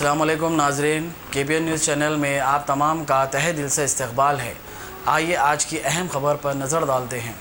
अस्सलाम वालेकुम नाज़रीन, KPN न्यूज़ चैनल में आप तमाम का तहे दिल से इस्तकबाल है। आइए आज की अहम खबर पर नज़र डालते हैं।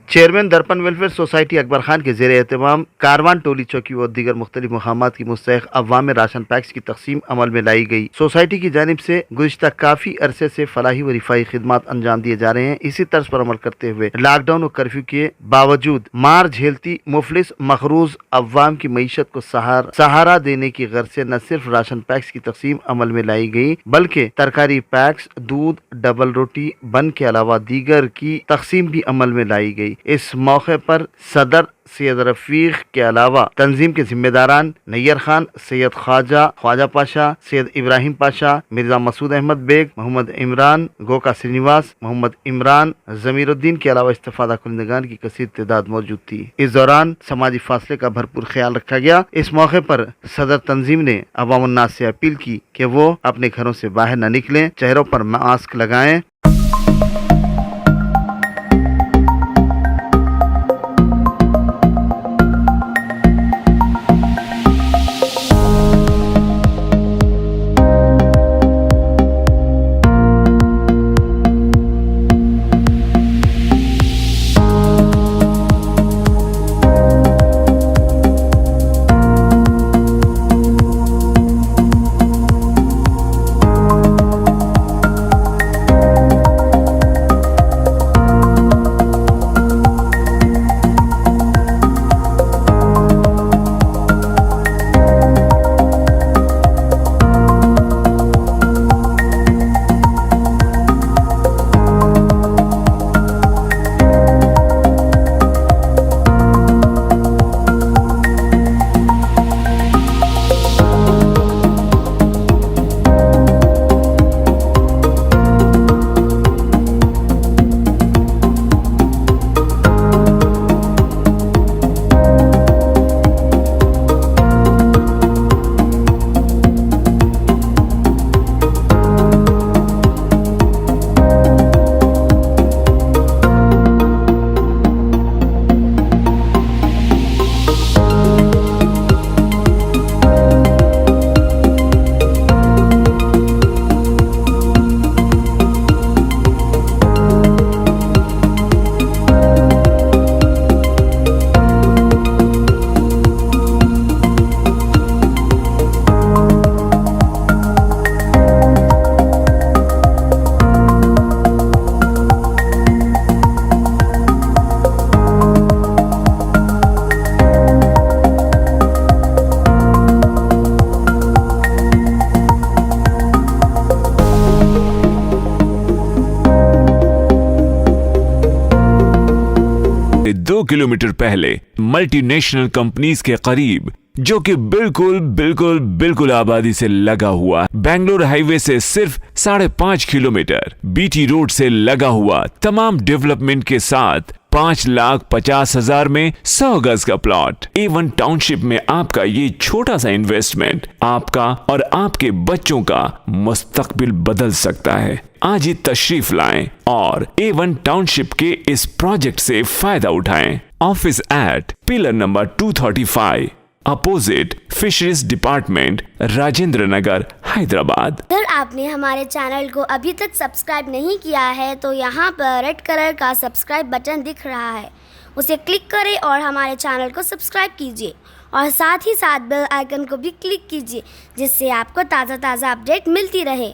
चेयरमैन दर्पण वेलफेयर सोसाइटी अकबर खान के ज़ेर एहतमाम कारवान टोली चौकी व दीगर मुख्तलिफ मकामात की मुस्तहिक अवाम में राशन पैक्स की तकसीम अमल में लाई गई। सोसाइटी की जानिब से गुज़िश्ता काफ़ी अरसे से फलाही व रिफाई खिदमात अंजाम दिए जा रहे हैं। इसी तर्ज पर अमल करते हुए लॉकडाउन और कर्फ्यू के बावजूद मार झेलती मुफलिस मखरूज अवाम की मीशत को सहारा देने की गर्ज से न सिर्फ राशन पैक्स की तकसीम अमल में लाई गई, बल्कि तरकारी पैक्स, दूध, डबल रोटी, बन के अलावा दीगर की तकसीम भी अमल में लाई गई। इस मौके पर सदर सैयद रफीक के अलावा तंजीम के जिम्मेदारान नैयर खान, सैयद ख्वाजा पाशा, सैयद इब्राहिम पाशा, मिर्जा मसूद अहमद बेग, मोहम्मद इमरान, गोका श्रीनिवास, मोहम्मद इमरान, जमीरुद्दीन के अलावा इस्तेफादा कुंदगान की कसीर तादाद मौजूद थी। इस दौरान समाजी फासले का भरपूर ख्याल रखा गया। इस मौके पर सदर तंजीम ने अवाम उन्नास से अपील की कि वो अपने घरों से बाहर न निकलें, चेहरों पर मास्क लगाएं। दो किलोमीटर पहले मल्टीनेशनल कंपनीज के करीब, जो कि बिल्कुल आबादी से लगा हुआ, बेंगलोर हाईवे से सिर्फ 5.5 किलोमीटर, BT रोड से लगा हुआ, तमाम डेवलपमेंट के साथ 5,50,000 में 100 गज का प्लॉट A1 टाउनशिप में आपका ये छोटा सा इन्वेस्टमेंट आपका और आपके बच्चों का मुस्तकबिल बदल सकता है। आज ही तशरीफ लाएं और A1 टाउनशिप के इस प्रोजेक्ट से फायदा उठाएं। Office at pillar number 235 opposite fisheries department, Rajendra Nagar, Hyderabad. अगर आपने हमारे चैनल को अभी तक सब्सक्राइब नहीं किया है तो यहाँ पर रेड कलर का सब्सक्राइब बटन दिख रहा है, उसे क्लिक करें और हमारे चैनल को सब्सक्राइब कीजिए और साथ ही साथ बेल आइकन को भी क्लिक कीजिए, जिससे आपको ताज़ा अपडेट मिलती रहे।